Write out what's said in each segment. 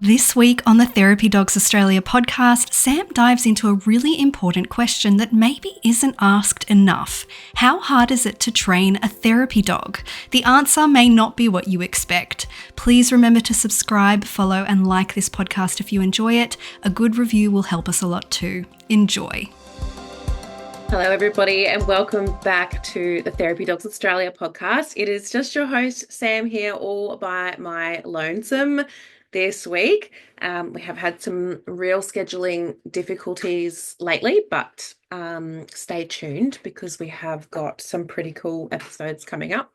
This week on the Therapy Dogs Australia podcast, Sam dives into a really important question that maybe isn't asked enough. How hard is it to train a therapy dog? The answer may not be what you expect. Please remember to subscribe, follow, and like this podcast if you enjoy it. A good review will help us a lot too. Enjoy. Hello, everybody, and welcome back to the Therapy Dogs Australia podcast. It is just your host, Sam, here, all by my lonesome this week. We have had some real scheduling difficulties lately, but stay tuned because we have got some pretty cool episodes coming up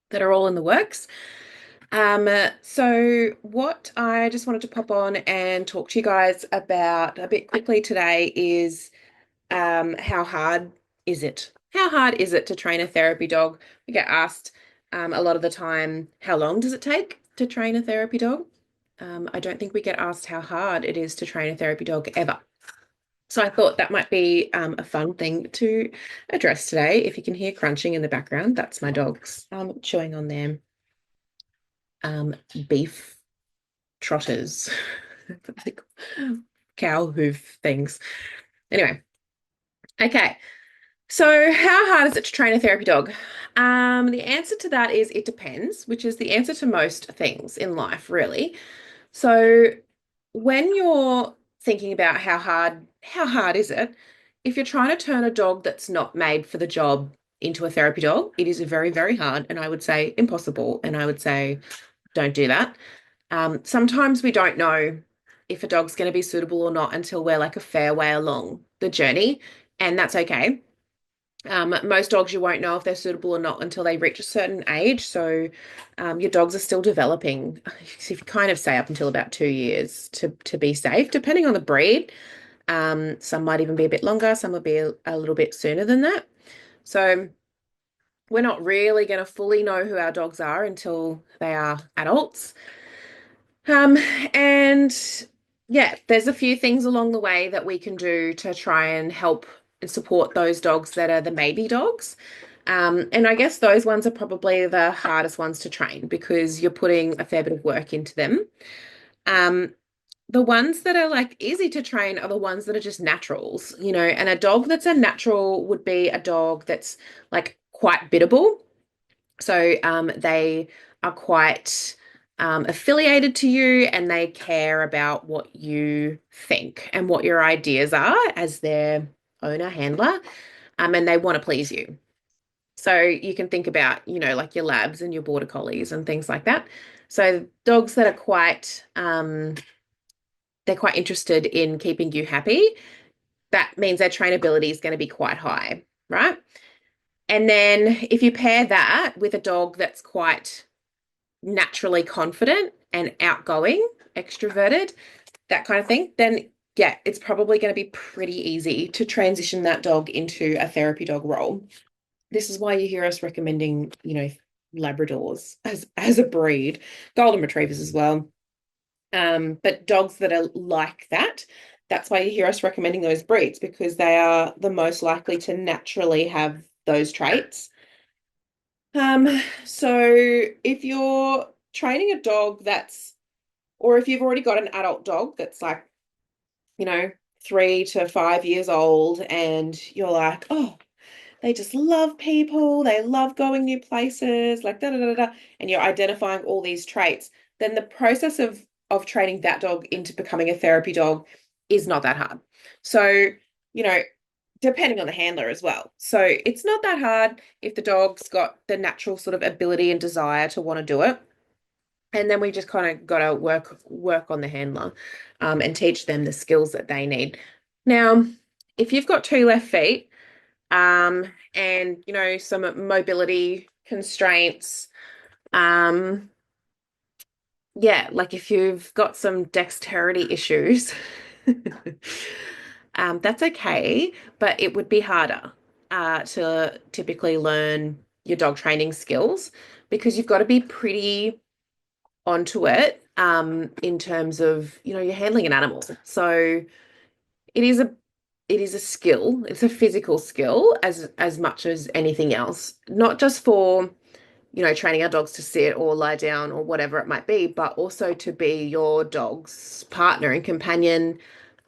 that are all in the works. So what I just wanted to pop on and talk to you guys about a bit quickly today is how hard is it? How hard is it to train a therapy dog? We get asked a lot of the time, how long does it take to train a therapy dog? I don't think we get asked how hard it is to train a therapy dog ever. So I thought that might be a fun thing to address today. If you can hear crunching in the background, that's my dogs chewing on their beef trotters, cow hoof things. Anyway, okay. So how hard is it to train a therapy dog? The answer to that is it depends, which is the answer to most things in life, really. So when you're thinking about how hard is it? If you're trying to turn a dog that's not made for the job into a therapy dog, it is very, very hard, and I would say impossible, and I would say don't do that. Sometimes we don't know if a dog's going to be suitable or not until we're like a fair way along the journey, and that's okay. Most dogs you won't know if they're suitable or not until they reach a certain age. So your dogs are still developing. So if you kind of say up until about 2 years to be safe, depending on the breed. Some might even be a bit longer. Some will be a little bit sooner than that. So we're not really going to fully know who our dogs are until they are adults. And yeah, there's a few things along the way that we can do to try and help and support those dogs that are the maybe dogs. And I guess those ones are probably the hardest ones to train because you're putting a fair bit of work into them. Um, the ones that are like easy to train are the ones that are just naturals, and a dog that's a natural would be a dog that's like quite biddable. So they are quite affiliated to you and they care about what you think and what your ideas are as their owner, handler, and they want to please you. So you can think about, like your labs and your border collies and things like that. So dogs that are they're quite interested in keeping you happy. That means their trainability is going to be quite high, right? And then if you pair that with a dog that's quite naturally confident and outgoing, extroverted, that kind of thing, then yeah, it's probably going to be pretty easy to transition that dog into a therapy dog role. This is why you hear us recommending, Labradors as a breed, golden retrievers as well. But dogs that are like that, that's why you hear us recommending those breeds because they are the most likely to naturally have those traits. So if you're training a dog or if you've already got an adult dog that's like, 3 to 5 years old, and you're like, oh, they just love people, they love going new places, like da da da da, and you're identifying all these traits, then the process of training that dog into becoming a therapy dog is not that hard. So, you know, depending on the handler as well. So it's not that hard if the dog's got the natural sort of ability and desire to want to do it. And then we just kind of got to work on the handler and teach them the skills that they need. Now, if you've got two left feet and some mobility constraints, um, yeah, like if you've got some dexterity issues, that's okay, but it would be harder to typically learn your dog training skills because you've got to be pretty onto it in terms of, you're handling an animal. So it is a skill. It's a physical skill as much as anything else, not just for training our dogs to sit or lie down or whatever it might be, but also to be your dog's partner and companion,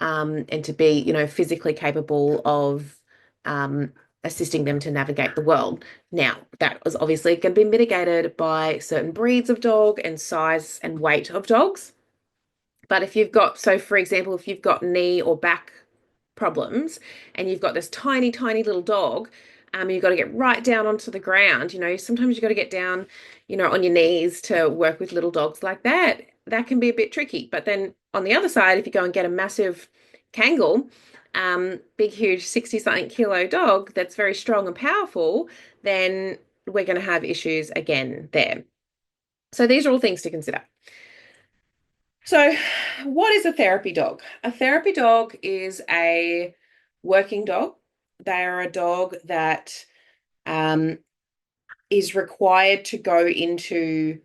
and to be, physically capable of assisting them to navigate the world. Now, that was obviously going to be mitigated by certain breeds of dog and size and weight of dogs. But so for example, if you've got knee or back problems and you've got this tiny, tiny little dog, you've got to get right down onto the ground. Sometimes you've got to get down, on your knees to work with little dogs like that. That can be a bit tricky. But then on the other side, if you go and get a massive Kangal, big, huge 60-something kilo dog that's very strong and powerful, then we're going to have issues again there. So these are all things to consider. So, what is a therapy dog? A therapy dog is a working dog. They are a dog that is required to go into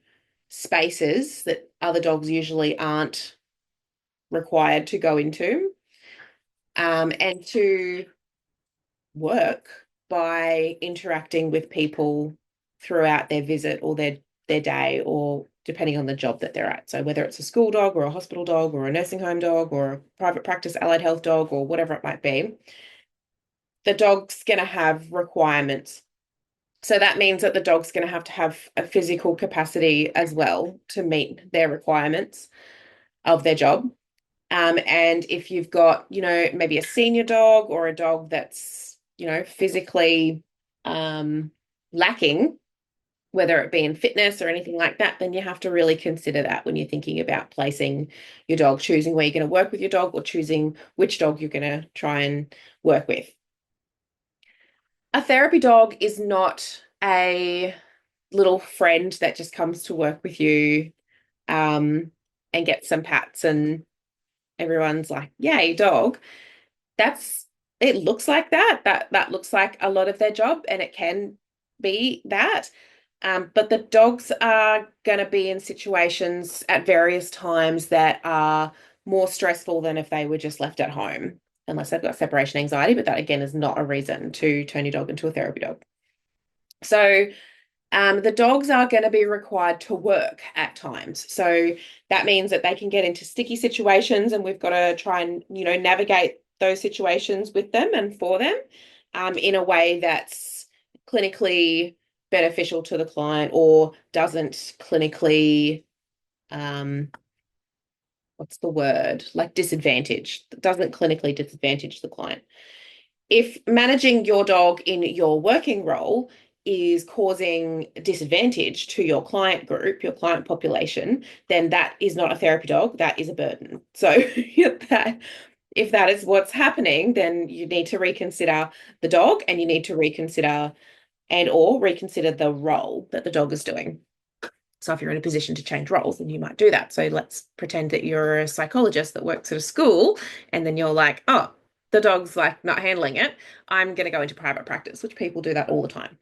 spaces that other dogs usually aren't required to go into, and to work by interacting with people throughout their visit or their day, or depending on the job that they're at. So whether it's a school dog or a hospital dog or a nursing home dog or a private practice allied health dog or whatever it might be, the dog's going to have requirements. So that means that the dog's going to have a physical capacity as well to meet their requirements of their job. And if you've got, maybe a senior dog or a dog that's, physically lacking, whether it be in fitness or anything like that, then you have to really consider that when you're thinking about placing your dog, choosing where you're going to work with your dog or choosing which dog you're going to try and work with. A therapy dog is not a little friend that just comes to work with you, and gets some pats and everyone's like, yay, dog. It looks like that. That looks like a lot of their job, and it can be that. But the dogs are going to be in situations at various times that are more stressful than if they were just left at home, unless they've got separation anxiety. But that, again, is not a reason to turn your dog into a therapy dog. So the dogs are going to be required to work at times. So that means that they can get into sticky situations, and we've got to try and, navigate those situations with them and for them, in a way that's clinically beneficial to the client or doesn't clinically, what's the word? Like disadvantage, doesn't clinically disadvantage the client. If managing your dog in your working role is causing disadvantage to your client group, your client population, then that is not a therapy dog, that is a burden. So if that is what's happening, then you need to reconsider the dog, and you need to reconsider the role that the dog is doing. So if you're in a position to change roles, then you might do that. So let's pretend that you're a psychologist that works at a school, and then you're like, oh, the dog's like not handling it. I'm going to go into private practice, which people do that all the time.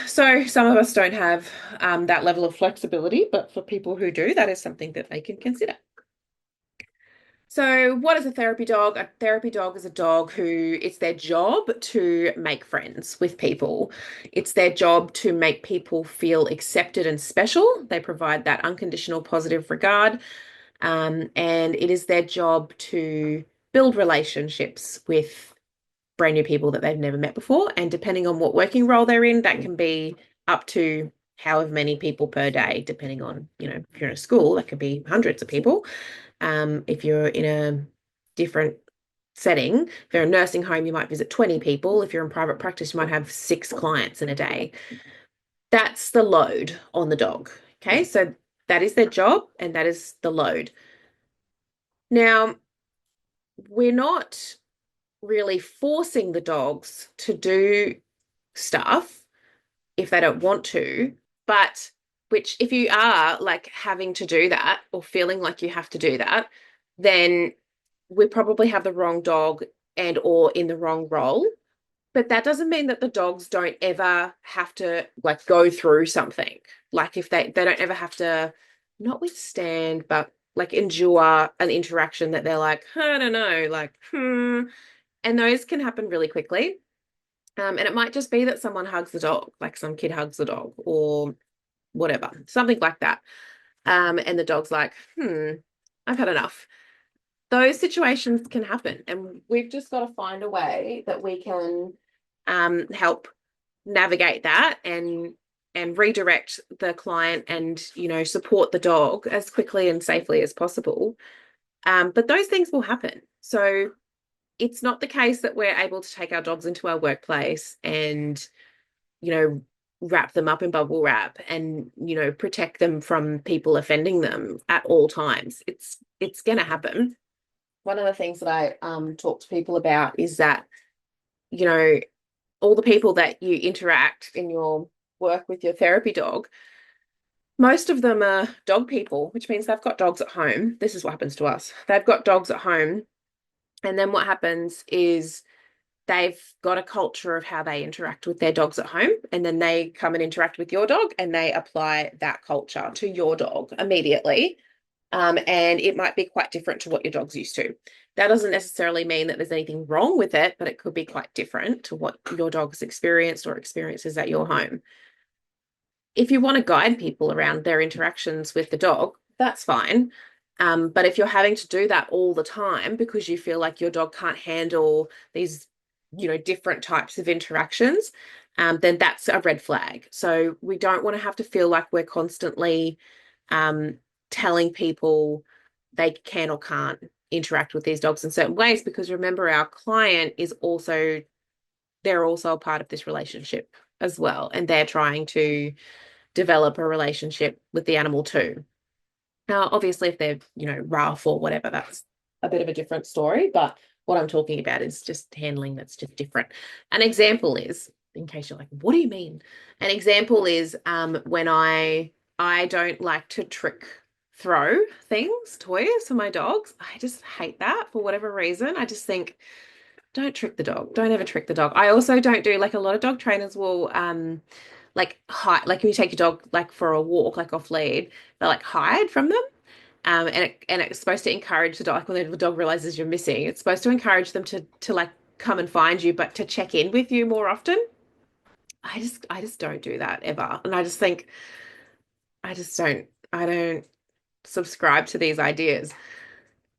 So some of us don't have that level of flexibility, but for people who do, that is something that they can consider. So what is a therapy dog? A therapy dog is a dog who it's their job to make friends with people. It's their job to make people feel accepted and special. They provide that unconditional positive regard. And it is their job to build relationships with brand new people that they've never met before. And depending on what working role they're in, that can be up to however many people per day, depending on, if you're in a school, that could be hundreds of people. If you're in a different setting, if you're in a nursing home, you might visit 20 people. If you're in private practice, you might have 6 clients in a day. That's the load on the dog. Okay, so that is their job, and that is the load. Now, we're not really forcing the dogs to do stuff if they don't want to, but which if you are like having to do that or feeling like you have to do that, then we probably have the wrong dog and or in the wrong role. But that doesn't mean that the dogs don't ever have to like go through something. Like if they don't ever have to not withstand, but like endure an interaction that they're like, I don't know, like, And those can happen really quickly. And it might just be that someone hugs the dog, like some kid hugs the dog or whatever, something like that. And the dog's like, I've had enough. Those situations can happen, and we've just got to find a way that we can help navigate that and redirect the client and support the dog as quickly and safely as possible. But those things will happen. So it's not the case that we're able to take our dogs into our workplace and you know wrap them up in bubble wrap and protect them from people offending them at all times. It's going to happen. One of the things that I talk to people about is that you know all the people that you interact in your work with your therapy dog, most of them are dog people, which means they've got dogs at home. This is what happens to us. They've got dogs at home. And then what happens is they've got a culture of how they interact with their dogs at home. And then they come and interact with your dog and they apply that culture to your dog immediately. And it might be quite different to what your dog's used to. That doesn't necessarily mean that there's anything wrong with it, but it could be quite different to what your dog's experienced or experiences at your home. If you want to guide people around their interactions with the dog, that's fine. But if you're having to do that all the time because you feel like your dog can't handle these, different types of interactions, then that's a red flag. So we don't want to have to feel like we're constantly telling people they can or can't interact with these dogs in certain ways, because remember, our client they're also a part of this relationship as well, and they're trying to develop a relationship with the animal too. Now, obviously, if they're, rough or whatever, that's a bit of a different story. But what I'm talking about is just handling that's just different. An example is, in case you're like, what do you mean? An example is when I don't like to trick throw things, toys for my dogs. I just hate that for whatever reason. I just think, don't trick the dog. Don't ever trick the dog. I also don't do, like, a lot of dog trainers will like hide, like when you take your dog like for a walk, like off lead, they like hide from them. And it's supposed to encourage the dog, like when the dog realizes you're missing, it's supposed to encourage them to like come and find you, but to check in with you more often. I just don't do that ever. And I just think I don't subscribe to these ideas.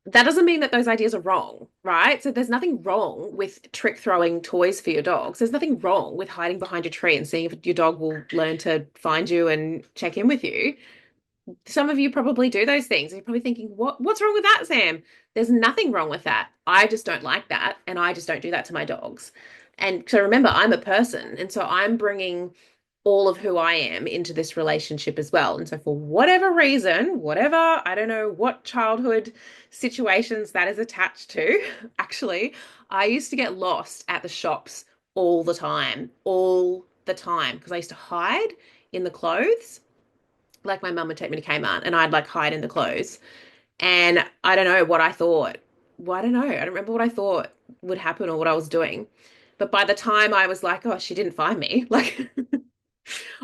That doesn't mean that those ideas are wrong, right? So there's nothing wrong with trick throwing toys for your dogs. There's nothing wrong with hiding behind a tree and seeing if your dog will learn to find you and check in with you. Some of you probably do those things. You're probably thinking, what's wrong with that, Sam? There's nothing wrong with that. I just don't like that, and I just don't do that to my dogs. And so remember, I'm a person, and so I'm bringing all of who I am into this relationship as well. And so for whatever reason, whatever, I don't know what childhood situations that is attached to, actually, I used to get lost at the shops all the time, because I used to hide in the clothes. Like my mum would take me to Kmart and I'd like hide in the clothes. And I don't know what I thought. Well, I don't know. I don't remember what I thought would happen or what I was doing. But by the time I was like, oh, she didn't find me, like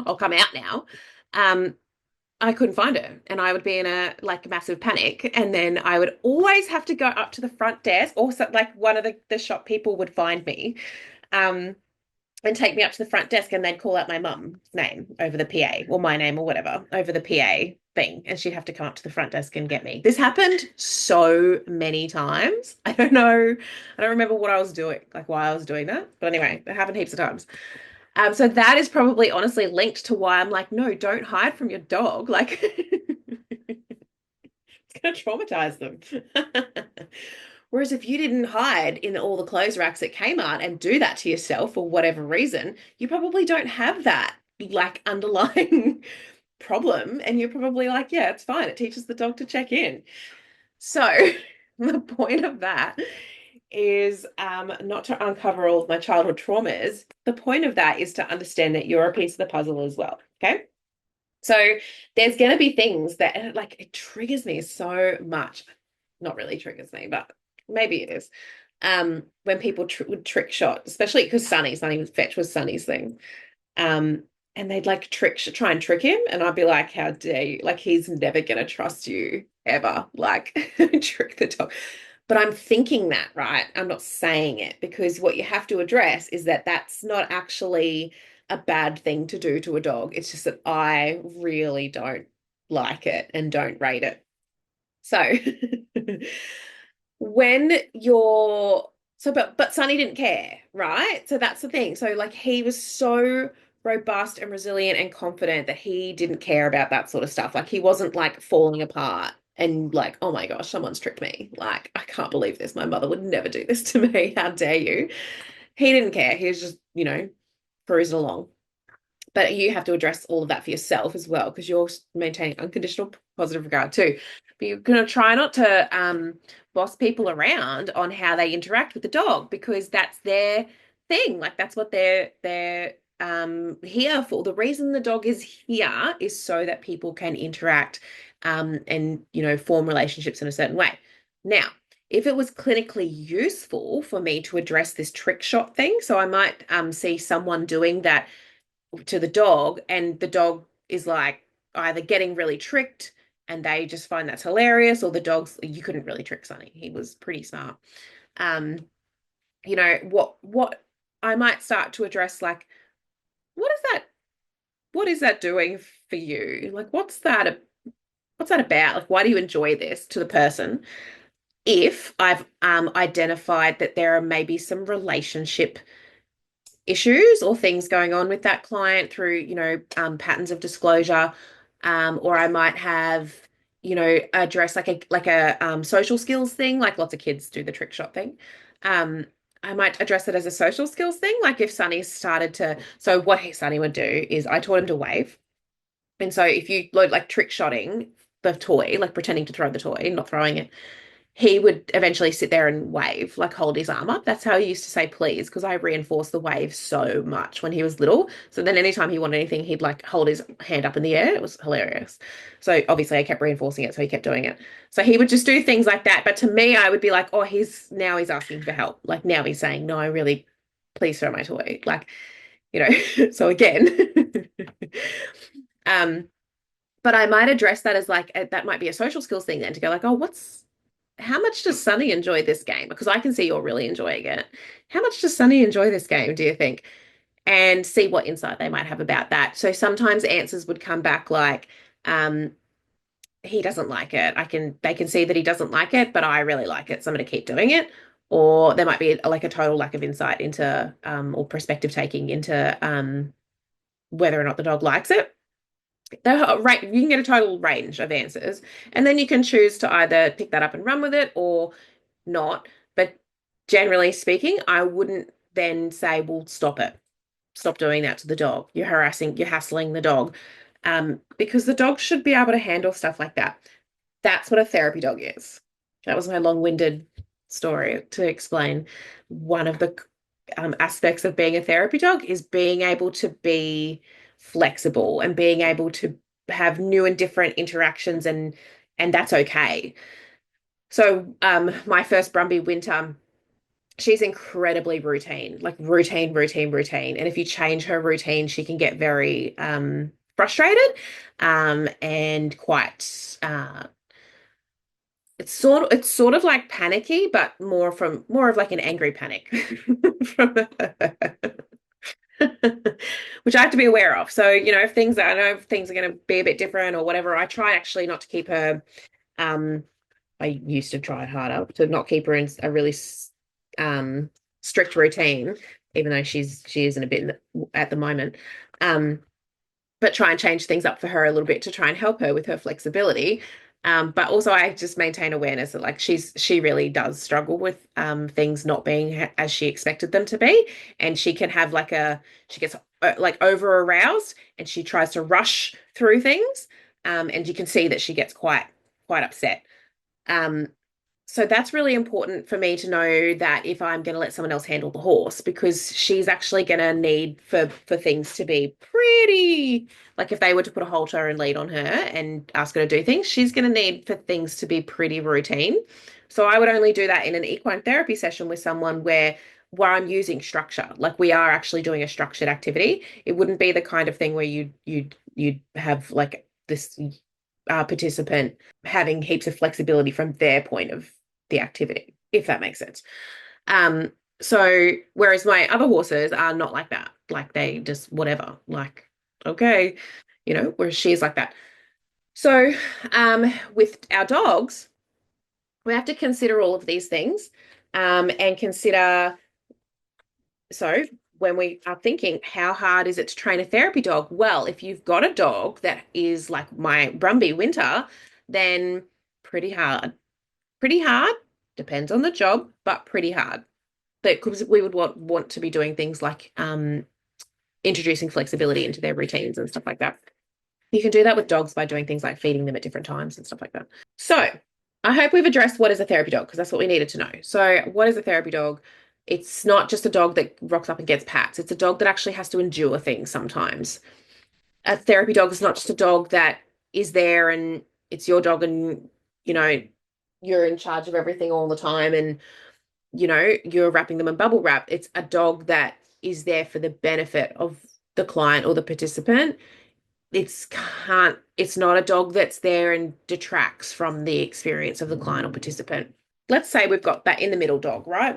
I'll come out now. Um, I couldn't find her, and I would be in a like massive panic. And then I would always have to go up to the front desk, or so, like one of the shop people would find me, um, and take me up to the front desk, and they'd call out my mum's name over the PA, or my name or whatever over the PA thing, and she'd have to come up to the front desk and get me. This happened so many times. I don't know. I don't remember what I was doing, like why I was doing that. But anyway, it happened heaps of times. So that is probably honestly linked to why I'm like, no, don't hide from your dog. Like, it's going to traumatize them. Whereas if you didn't hide in all the clothes racks at Kmart and do that to yourself for whatever reason, you probably don't have that like underlying problem. And you're probably like, yeah, it's fine. It teaches the dog to check in. So the point of that is not to uncover all of my childhood traumas. The point of that is to understand that you're a piece of the puzzle as well. Okay. So there's going to be things that like it triggers me so much. Not really triggers me, but maybe it is. When people would trick shot, especially because Sunny Fetch was Sunny's thing. And they'd like try and trick him. And I'd be like, how dare you? Like, he's never going to trust you ever. Like, trick the dog. But I'm thinking that, right? I'm not saying it because what you have to address is that that's not actually a bad thing to do to a dog. It's just that I really don't like it and don't rate it. So when you're but Sonny didn't care, right? So that's the thing. So like he was so robust and resilient and confident that he didn't care about that sort of stuff. Like he wasn't like falling apart and like, oh my gosh, someone's tricked me. Like, I can't believe this. My mother would never do this to me. How dare you? He didn't care. He was just, cruising along. But you have to address all of that for yourself as well, because you're maintaining unconditional positive regard too. But you're going to try not to boss people around on how they interact with the dog, because that's their thing. Like that's what they're here for. The reason the dog is here is so that people can interact and form relationships in a certain way. Now, if it was clinically useful for me to address this trick shot thing, so I might see someone doing that to the dog, and the dog is like either getting really tricked and they just find that's hilarious, or the dog's, you couldn't really trick Sonny. He was pretty smart. Um, what I might start to address, like, what is that doing for you? Like, what's that about? Like, why do you enjoy this, to the person? If I've identified that there are maybe some relationship issues or things going on with that client through, patterns of disclosure, or I might have, address like a social skills thing, like lots of kids do the trick shot thing. Um, I might address it as a social skills thing, like if Sonny started to, so what Sonny would do is I taught him to wave. And so if you load like trick shotting the toy, like pretending to throw the toy, not throwing it, he would eventually sit there and wave, like hold his arm up. That's how he used to say please, because I reinforced the wave so much when he was little. So then anytime he wanted anything, he'd like hold his hand up in the air. It was hilarious. So obviously I kept reinforcing it, so he kept doing it. So he would just do things like that. But to me, I would be like, oh, he's asking for help. Like now he's saying, no, I really, please throw my toy. Like, so again. um, but I might address that as like that might be a social skills thing then, to go like, oh, how much does Sonny enjoy this game? Because I can see you're really enjoying it. How much does Sonny enjoy this game, do you think? And see what insight they might have about that. So sometimes answers would come back like, he doesn't like it. They can see that he doesn't like it, but I really like it, so I'm going to keep doing it. Or there might be like a total lack of insight into, or perspective taking into whether or not the dog likes it. You can get a total range of answers, and then you can choose to either pick that up and run with it or not. But generally speaking, I wouldn't then say, well, stop it. Stop doing that to the dog. You're hassling the dog. Because the dog should be able to handle stuff like that. That's what a therapy dog is. That was my long-winded story to explain one of the aspects of being a therapy dog is being able to be flexible and being able to have new and different interactions, and that's okay. So my first Brumby Winter, she's incredibly routine, like routine, routine, routine. And if you change her routine, she can get very frustrated and quite it's sort of like panicky, but more of like an angry panic from which I have to be aware of. So, if things are going to be a bit different or whatever, I try actually not to keep her. I used to try harder to not keep her in a really strict routine, even though she isn't a bit at the moment. But try and change things up for her a little bit to try and help her with her flexibility. But also I just maintain awareness that like she really does struggle with things not being as she expected them to be. And she can have she gets like over aroused and she tries to rush through things. And you can see that she gets quite upset. Um, so that's really important for me to know that if I'm going to let someone else handle the horse, because she's actually going to need for things to be pretty, like if they were to put a halter and lead on her and ask her to do things, she's going to need for things to be pretty routine. So I would only do that in an equine therapy session with someone where I'm using structure, like we are actually doing a structured activity. It wouldn't be the kind of thing where you'd have like this participant having heaps of flexibility from their point of the activity. if that makes sense. Um, so whereas my other horses are not like that. Like they just whatever, like, okay, whereas she's like that. So with our dogs, we have to consider all of these things and consider, so when we are thinking, how hard is it to train a therapy dog? Well, if you've got a dog that is like my Brumby Winter, then pretty hard. Pretty hard, depends on the job, but pretty hard. Because we would want to be doing things like introducing flexibility into their routines and stuff like that. You can do that with dogs by doing things like feeding them at different times and stuff like that. So I hope we've addressed what is a therapy dog, because that's what we needed to know. So what is a therapy dog? It's not just a dog that rocks up and gets pats. It's a dog that actually has to endure things sometimes. A therapy dog is not just a dog that is there and it's your dog and, you know, you're in charge of everything all the time and, you're wrapping them in bubble wrap. It's a dog that is there for the benefit of the client or the participant. It's not a dog that's there and detracts from the experience of the client or participant. Let's say we've got that in the middle dog, right?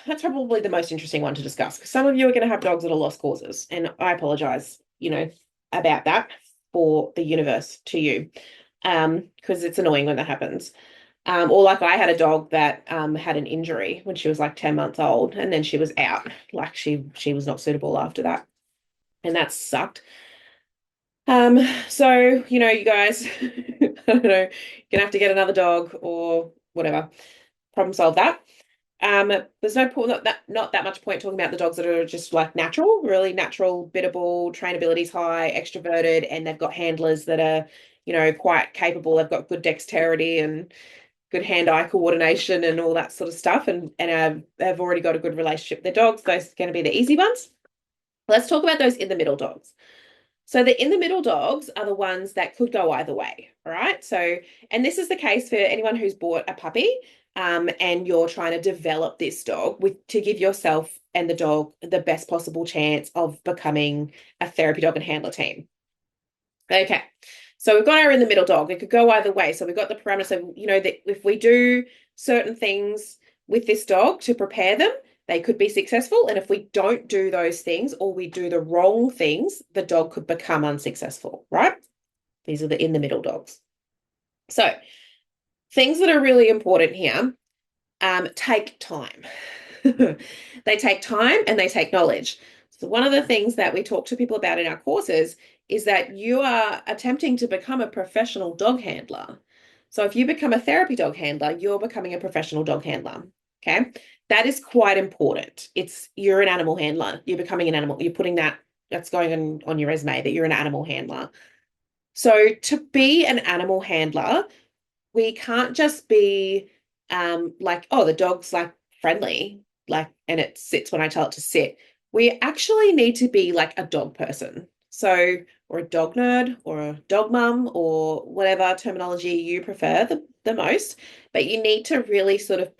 That's probably the most interesting one to discuss, because some of you are going to have dogs that are lost causes, and I apologize, about that for the universe to you, because it's annoying when that happens. Or like I had a dog that had an injury when she was like 10 months old, and then she was out. Like she was not suitable after that. And that sucked. So, you guys, I don't know, you're gonna have to get another dog or whatever. Problem solve that. There's no point, not that much point talking about the dogs that are just like natural, really natural, biddable, trainability's high, extroverted, and they've got handlers that are, quite capable. They've got good dexterity and good hand-eye coordination and all that sort of stuff, and have already got a good relationship with their dogs. Those are going to be the easy ones. Let's talk about those in the middle dogs. So the in the middle dogs are the ones that could go either way, all right? So, and this is the case for anyone who's bought a puppy, and you're trying to develop this dog to give yourself and the dog the best possible chance of becoming a therapy dog and handler team. Okay, so we've got our in the middle dog. It could go either way. So we've got the parameters of, that if we do certain things with this dog to prepare them, they could be successful. And if we don't do those things or we do the wrong things, the dog could become unsuccessful, right? These are the in the middle dogs. So things that are really important here, take time. They take time and they take knowledge. So one of the things that we talk to people about in our courses is that you are attempting to become a professional dog handler. So if you become a therapy dog handler, you're becoming a professional dog handler. Okay. That is quite important. You're an animal handler. You're becoming an animal. You're putting that's going on your resume that you're an animal handler. So to be an animal handler, we can't just be like, oh, the dog's like friendly, like, and it sits when I tell it to sit. We actually need to be like a dog person. So, or a dog nerd or a dog mum or whatever terminology you prefer the most. But you need to really sort of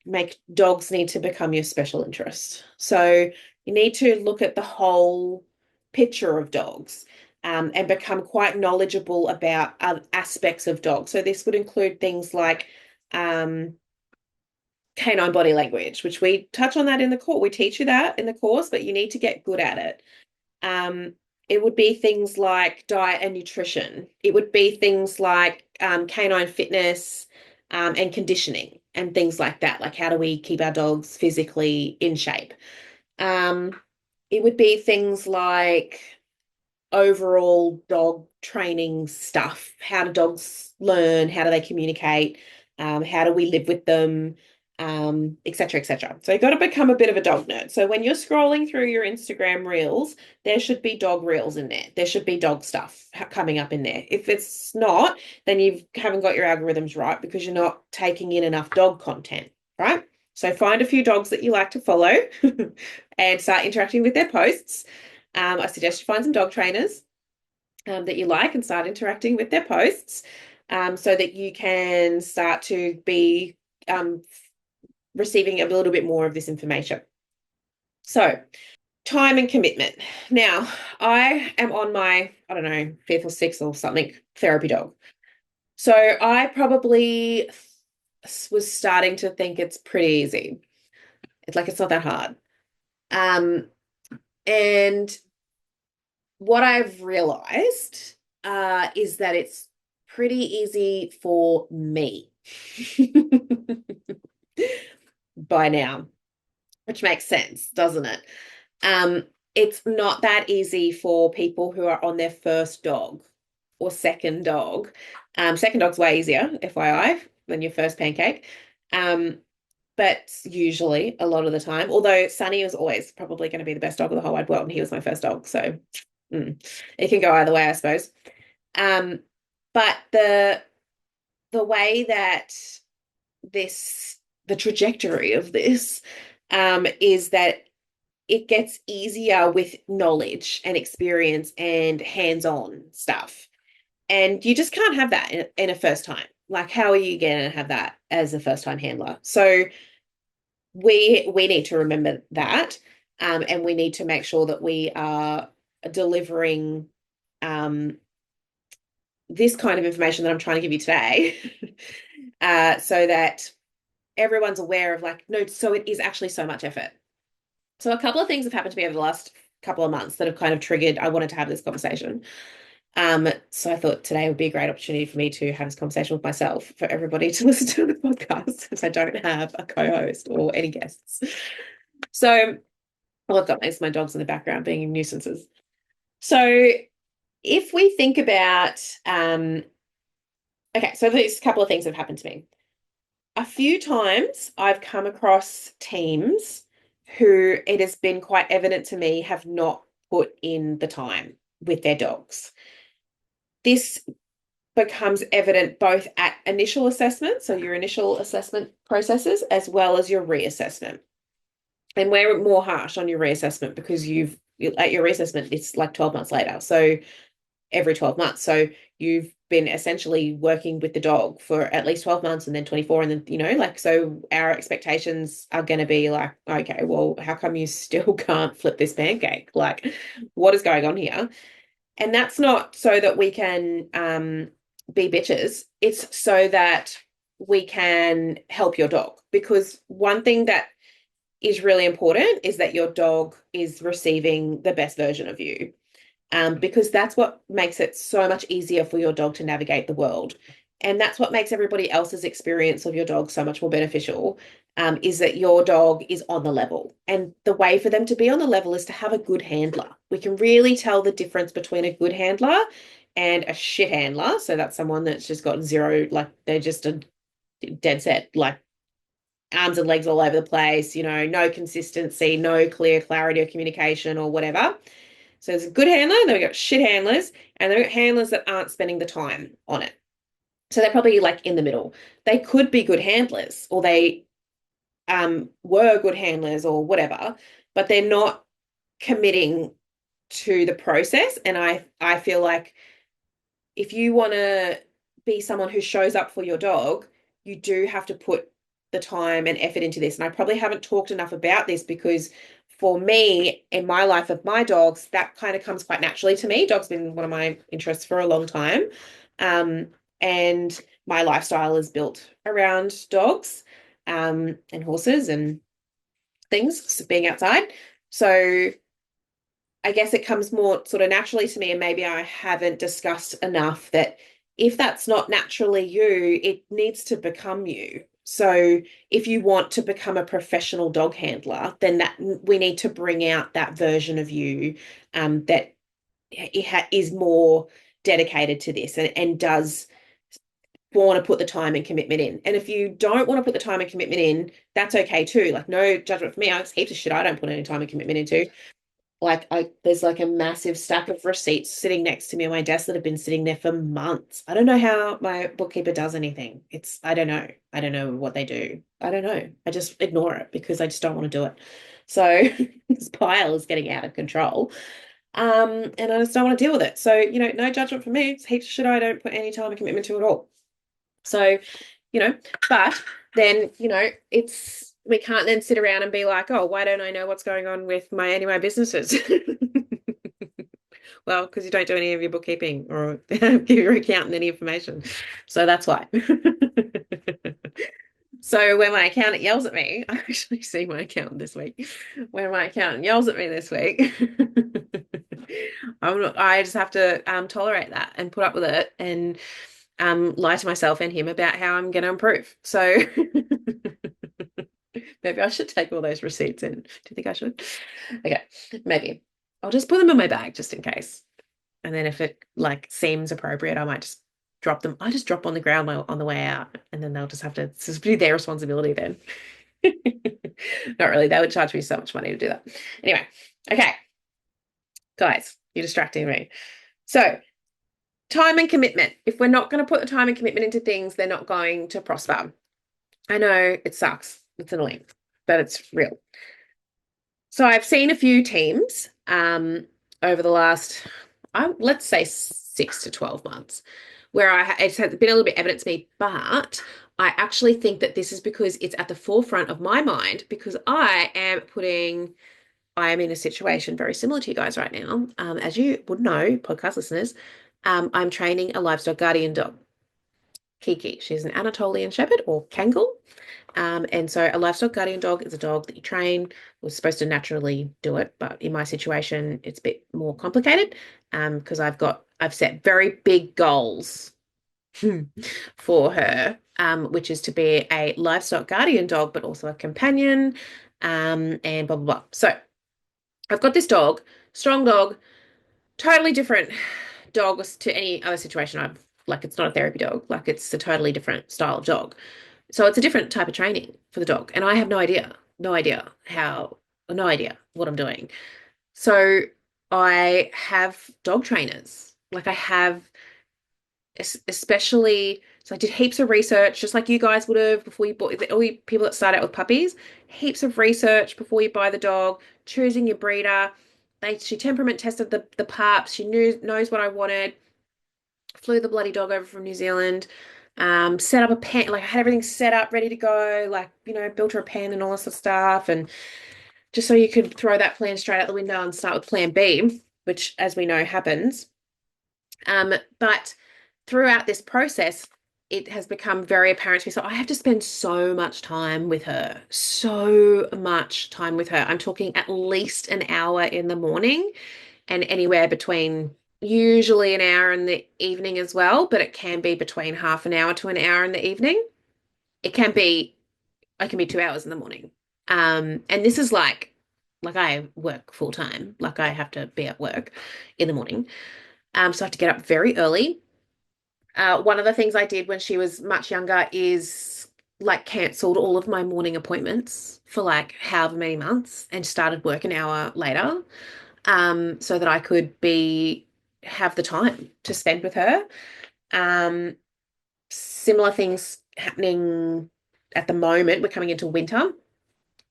make dogs need to become your special interest. So you need to look at the whole picture of dogs. And become quite knowledgeable about aspects of dogs. So this would include things like canine body language, which we touch on that in the course. We teach you that in the course, but you need to get good at it. It would be things like diet and nutrition. It would be things like canine fitness and conditioning and things like that. Like, how do we keep our dogs physically in shape? It would be things like overall dog training stuff. How do dogs learn? How do they communicate? How do we live with them? Et cetera, et cetera. So you've got to become a bit of a dog nerd. So when you're scrolling through your Instagram reels, there should be dog reels in there. There should be dog stuff coming up in there. If it's not, then you haven't got your algorithms right, because you're not taking in enough dog content, right? So find a few dogs that you like to follow and start interacting with their posts. I suggest you find some dog trainers that you like and start interacting with their posts, so that you can start to be receiving a little bit more of this information. So time and commitment. Now, I am on my, I don't know, 5th or 6th or something therapy dog. So I probably was starting to think it's pretty easy. It's like it's not that hard. Um, and what I've realized is that it's pretty easy for me by now, which makes sense, doesn't it? Um, it's not that easy for people who are on their first dog or second dog. Second dog's way easier, FYI, than your first pancake. Um, but usually, a lot of the time, although Sunny was always probably going to be the best dog of the whole wide world, and he was my first dog, so it can go either way, I suppose. Um, but the way that this the trajectory of this is that it gets easier with knowledge and experience and hands-on stuff. And you just can't have that in a first time. Like, how are you going to have that as a first time handler? So we need to remember that, and we need to make sure that we are delivering um, this kind of information that I'm trying to give you today, so that everyone's aware of like, no, so it is actually so much effort. So a couple of things have happened to me over the last couple of months that have kind of triggered, I wanted to have this conversation. So I thought today would be a great opportunity for me to have this conversation with myself, for everybody to listen to the podcast, because I don't have a co-host or any guests. So, well, I've got my dogs in the background being nuisances. So if we think about, okay, so there's a couple of things that have happened to me. A few times I've come across teams who it has been quite evident to me have not put in the time with their dogs. This becomes evident both at initial assessment, so your initial assessment processes, as well as your reassessment. And we're more harsh on your reassessment because at your reassessment, it's like 12 months later. So every 12 months. So you've been essentially working with the dog for at least 12 months and then 24. And then, like, so our expectations are going to be like, okay, well, how come you still can't flip this pancake? Like, what is going on here? And that's not so that we can be bitches. It's so that we can help your dog. Because one thing that is really important is that your dog is receiving the best version of you. Because that's what makes it so much easier for your dog to navigate the world. And that's what makes everybody else's experience of your dog so much more beneficial, is that your dog is on the level. And the way for them to be on the level is to have a good handler. We can really tell the difference between a good handler and a shit handler. So that's someone that's just got zero, like they're just a dead set, like arms and legs all over the place, no consistency, no clear clarity of communication or whatever. So there's a good handler, then we've got shit handlers, and then we've got handlers that aren't spending the time on it. So they're probably like in the middle. They could be good handlers, or they were good handlers or whatever, but they're not committing to the process. And I feel like if you want to be someone who shows up for your dog, you do have to put the time and effort into this. And I probably haven't talked enough about this because for me, in my life of my dogs, that kind of comes quite naturally to me. Dogs been one of my interests for a long time. And my lifestyle is built around dogs, and horses and things, so being outside. So I guess it comes more sort of naturally to me, and maybe I haven't discussed enough that if that's not naturally you, it needs to become you. So if you want to become a professional dog handler, then that we need to bring out that version of you, that is more dedicated to this and does want to put the time and commitment in. And if you don't want to put the time and commitment in, that's okay too. Like, no judgment for me. I have heaps of shit I don't put any time and commitment into. Like, there's like a massive stack of receipts sitting next to me on my desk that have been sitting there for months. I don't know how my bookkeeper does anything. I don't know. I don't know what they do. I don't know. I just ignore it because I just don't want to do it. So this pile is getting out of control. And I just don't want to deal with it. So, no judgment for me. It's heaps of shit I don't put any time and commitment to at all. So, but then, we can't then sit around and be like, oh, why don't I know what's going on with my businesses? Well, because you don't do any of your bookkeeping or give your accountant any information. So that's why. So when my accountant yells at me, I actually see my accountant this week. When my accountant yells at me this week, I just have to tolerate that and put up with it and lie to myself and him about how I'm going to improve. So maybe I should take all those receipts in. Do you think I should? Okay, maybe. I'll just put them in my bag just in case. And then if it like seems appropriate, I might just drop them. I just drop on the ground on the way out, and then they'll just have to it's be their responsibility then. Not really. They would charge me so much money to do that. Anyway, okay, guys, you're distracting me. So, time and commitment. If we're not going to put the time and commitment into things, they're not going to prosper. I know it sucks. It's annoying, but it's real. So I've seen a few teams over the last, let's say 6 to 12 months, where it's been a little bit evident to me, but I actually think that this is because it's at the forefront of my mind because I am in a situation very similar to you guys right now. As you would know, podcast listeners, I'm training a livestock guardian dog, Kiki. She's an Anatolian Shepherd or Kangal. And so a livestock guardian dog is a dog that you train. We're supposed to naturally do it, but in my situation, it's a bit more complicated because I've set very big goals for her, which is to be a livestock guardian dog, but also a companion, and blah, blah, blah. So I've got this dog, strong dog, totally different dog to any other situation it's not a therapy dog, like it's a totally different style of dog. So it's a different type of training for the dog. And I have no idea no idea what I'm doing. So I have dog trainers. Like I have, especially, so I did heaps of research, just like you guys would have before you bought, all you people that start out with puppies, heaps of research before you buy the dog, choosing your breeder. She temperament tested the pups. She knows what I wanted. Flew the bloody dog over from New Zealand. Set up a pen, like I had everything set up, ready to go, like, built her a pen and all this sort of stuff. And just so you could throw that plan straight out the window and start with plan B, which, as we know, happens. But throughout this process, it has become very apparent to me. So I have to spend so much time with her, so much time with her. I'm talking at least an hour in the morning and anywhere between usually an hour in the evening as well, but it can be between half an hour to an hour in the evening. I can be 2 hours in the morning. And this is like I work full time, like I have to be at work in the morning. So I have to get up very early. One of the things I did when she was much younger is like cancelled all of my morning appointments for like however many months and started work an hour later, so that I could have the time to spend with her. Similar things happening at the moment. We're coming into winter,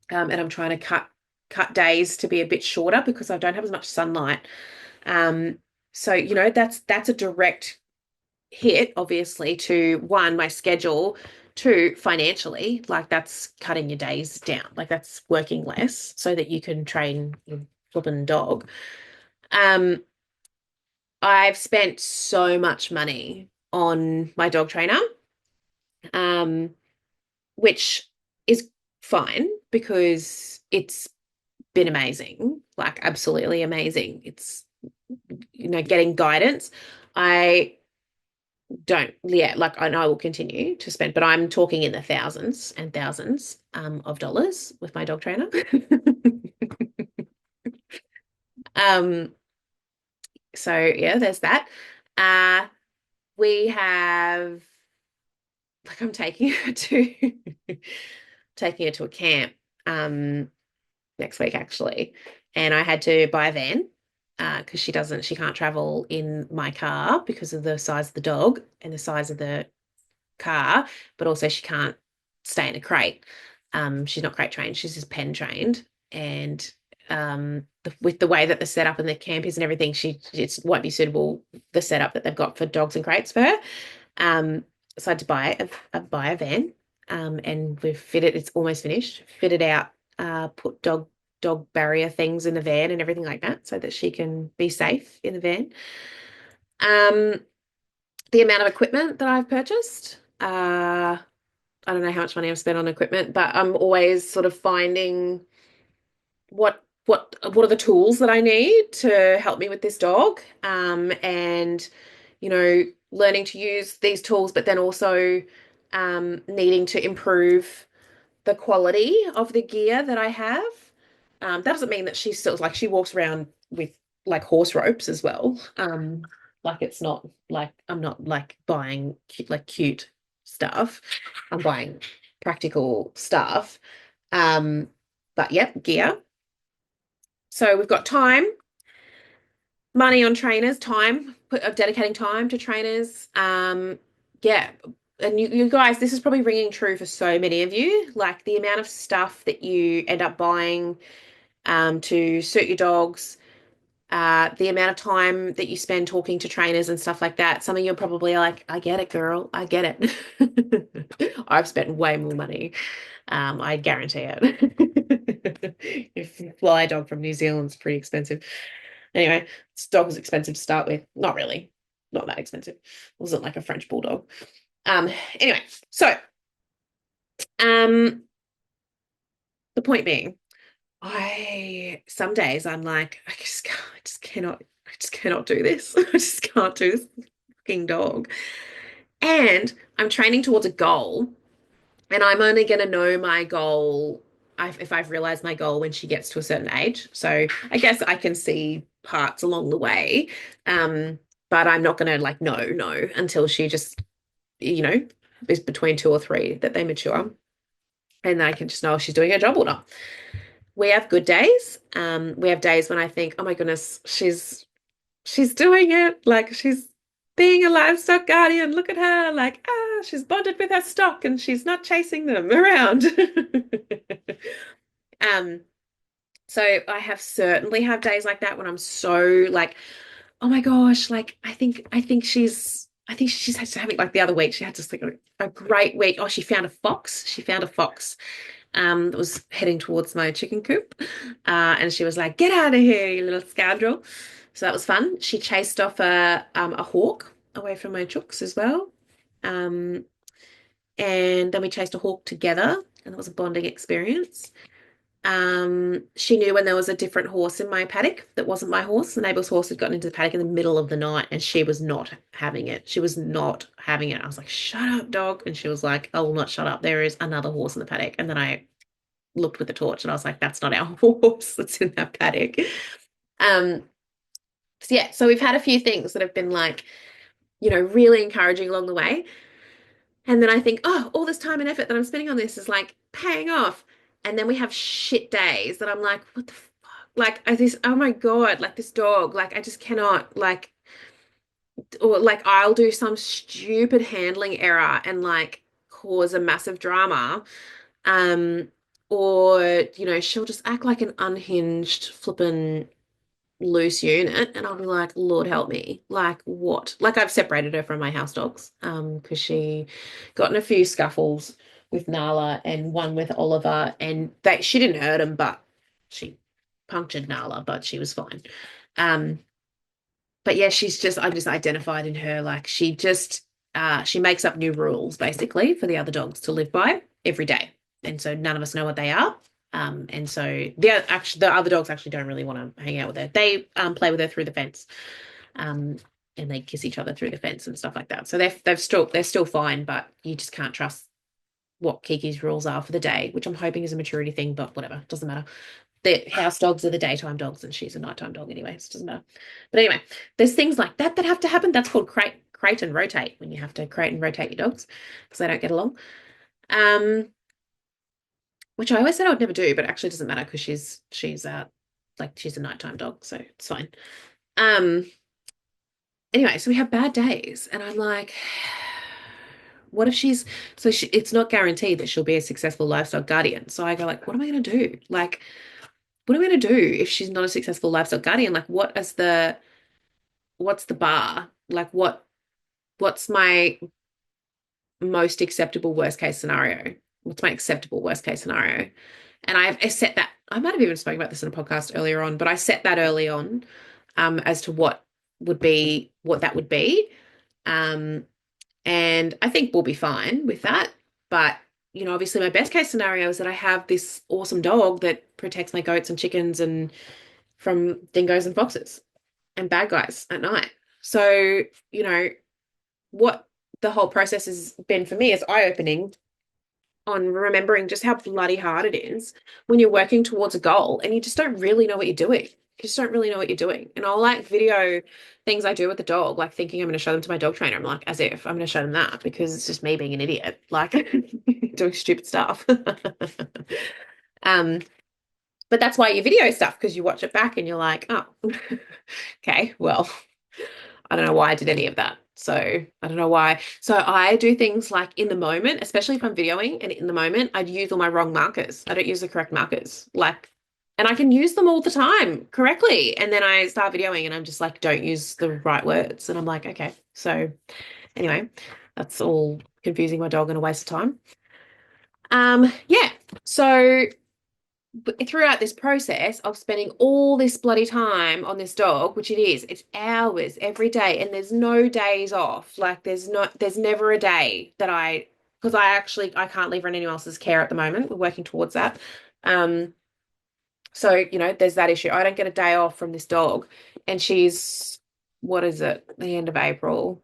and I'm trying to cut days to be a bit shorter because I don't have as much sunlight. So that's a direct hit, obviously, to one, my schedule, two, financially, like that's cutting your days down, like that's working less so that you can train your flipping dog. I've spent so much money on my dog trainer, um, which is fine because it's been amazing, like absolutely amazing. It's, getting guidance. I don't, yeah, like I know I will continue to spend, but I'm talking in the thousands and thousands of dollars with my dog trainer. Um, so yeah, there's that. Uh, we have like I'm taking her to taking her to a camp next week actually, and I had to buy a van because she can't travel in my car because of the size of the dog and the size of the car, but also she can't stay in a crate. She's not crate trained, she's just pen trained, and with the way that the setup and the camp is and everything, it won't be suitable, the setup that they've got for dogs and crates for her. So I had to buy a van, and we've fitted. It's almost finished. Fitted out, put dog barrier things in the van and everything like that, so that she can be safe in the van. The amount of equipment that I've purchased, I don't know how much money I've spent on equipment, but I'm always sort of finding what are the tools that I need to help me with this dog, and learning to use these tools, but then also needing to improve the quality of the gear that I have. That doesn't mean that she's still like she walks around with like horse ropes as well. Like it's not like I'm not like buying cute stuff. I'm buying practical stuff. Um, but yep, gear. So we've got time, money on trainers, time, of dedicating time to trainers. Yeah. And you guys, this is probably ringing true for so many of you. Like the amount of stuff that you end up buying to suit your dogs, the amount of time that you spend talking to trainers and stuff like that. Some of you are probably like, I get it, girl. I get it. I've spent way more money. I guarantee it. If you fly a dog from New Zealand, it's pretty expensive. Anyway, this dog was expensive to start with. Not really. Not that expensive. It wasn't like a French bulldog. Anyway, so um the point being, I some days I'm like, I just cannot do this. I just can't do this fucking dog. And I'm training towards a goal, and I'm only going to know my goal if I've realized my goal when she gets to a certain age. So I guess I can see parts along the way, but I'm not going to like know until she just is between 2 or 3 that they mature, and I can just know if she's doing her job or not. We have good days. We have days when I think, oh my goodness, she's doing it. Like she's being a livestock guardian. Look at her. Like, she's bonded with her stock and she's not chasing them around. Um, so certainly have days like that when I'm so like, oh my gosh, like I think she's having like the other week, she had just like a great week. Oh, she found a fox. She found a fox that was heading towards my chicken coop. And she was like, get out of here, you little scoundrel. So that was fun. She chased off a hawk away from my chooks as well. Um, and then we chased a hawk together, and it was a bonding experience. She knew when there was a different horse in my paddock that wasn't my horse. The neighbor's horse had gotten into the paddock in the middle of the night, and she was not having it. She was not having it. I was like, shut up, dog. And she was like, I will not shut up. There is another horse in the paddock. And then I looked with the torch and I was like, that's not our horse that's in that paddock. Um, so yeah, so we've had a few things that have been like, really encouraging along the way. And then I think, oh, all this time and effort that I'm spending on this is like paying off. And then we have shit days that I'm like, what the fuck? Like, oh my God, like this dog, like I just cannot, like, or like I'll do some stupid handling error and like cause a massive drama. Um, or, she'll just act like an unhinged, flippin' loose unit, and I'll be like, Lord help me. Like what? Like I've separated her from my house dogs, because she got in a few scuffles with Nala and one with Oliver, and she didn't hurt him, but she punctured Nala, but she was fine. Um, but yeah, I just identified in her like she makes up new rules basically for the other dogs to live by every day. And so none of us know what they are. And so the other dogs actually don't really want to hang out with her. They play with her through the fence. And they kiss each other through the fence and stuff like that. So they're still fine, but you just can't trust what Kiki's rules are for the day, which I'm hoping is a maturity thing, but whatever, doesn't matter. The house dogs are the daytime dogs, and she's a nighttime dog anyway, so it doesn't matter. But anyway, there's things like that have to happen. That's called crate and rotate, when you have to crate and rotate your dogs because they don't get along. Which I always said I would never do, but it actually doesn't matter because she's a nighttime dog, so it's fine. Anyway, so we have bad days, and I'm like, what if it's not guaranteed that she'll be a successful livestock guardian. So I go like, what am I going to do? Like, what am I going to do if she's not a successful livestock guardian? Like, what's the bar? Like, what's my most acceptable worst case scenario? What's my acceptable worst case scenario? And I set that. I might have even spoken about this in a podcast earlier on, but I set that early on, as to what that would be. And I think we'll be fine with that. But obviously my best case scenario is that I have this awesome dog that protects my goats and chickens and from dingoes and foxes and bad guys at night. So, you know, what the whole process has been for me is eye-opening on remembering just how bloody hard it is when you're working towards a goal and you just don't really know what you're doing. You just don't really know what you're doing. And I'll like video things I do with the dog, like thinking I'm going to show them to my dog trainer. I'm like, as if I'm going to show them that because it's just me being an idiot, like doing stupid stuff. um, but that's why you video stuff because you watch it back and you're like, oh, okay, well, I don't know why I did any of that. So I don't know why. So I do things like in the moment, especially if I'm videoing and in the moment, I'd use all my wrong markers. I don't use the correct markers. Like, and I can use them all the time correctly. And then I start videoing and I'm just like, don't use the right words. And I'm like, okay. So anyway, that's all confusing my dog and a waste of time. Yeah. So throughout this process of spending all this bloody time on this dog, which it's hours every day, and there's no days off. Like there's never a day that because I can't leave her in anyone else's care at the moment. We're working towards that. Um, so, there's that issue. I don't get a day off from this dog, and she's, what is it? The end of April,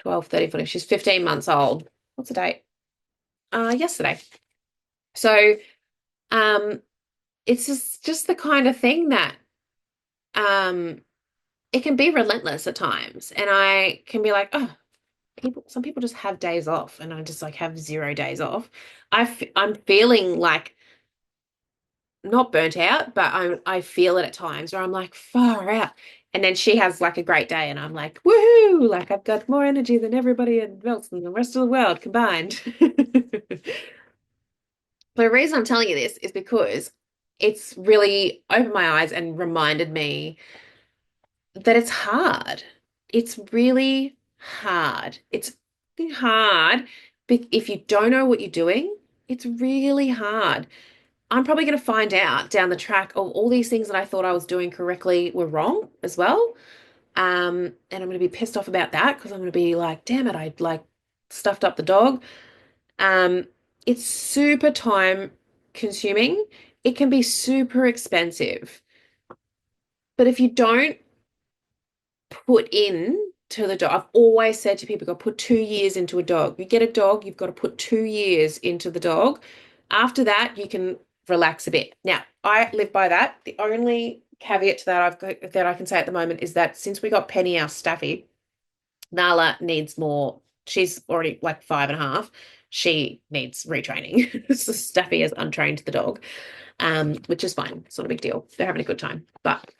12, 30, 40. She's 15 months old. What's the date? Yesterday. So, um, it's just the kind of thing that um it can be relentless at times, and I can be like, oh, some people just have days off and I just like have 0 days off. I'm feeling like not burnt out, but I feel it at times where I'm like far out, and then she has like a great day and I'm like woohoo, like I've got more energy than everybody else in the rest of the world combined. The reason I'm telling you this is because it's really opened my eyes and reminded me that it's hard. It's really hard. It's hard if you don't know what you're doing. It's really hard. I'm probably going to find out down the track of all these things that I thought I was doing correctly were wrong as well. And I'm going to be pissed off about that because I'm going to be like, damn it, I like stuffed up the dog. Um, it's super time consuming. It can be super expensive. But if you don't put in to the dog, I've always said to people, go put 2 years into a dog. You get a dog, you've got to put 2 years into the dog. After that, you can relax a bit. Now, I live by that. The only caveat to that I can say at the moment is that since we got Penny, our Staffy, Nala needs more. She's already like 5.5. She needs retraining. So Staffy has untrained the dog, which is fine. It's not a big deal. They're having a good time. But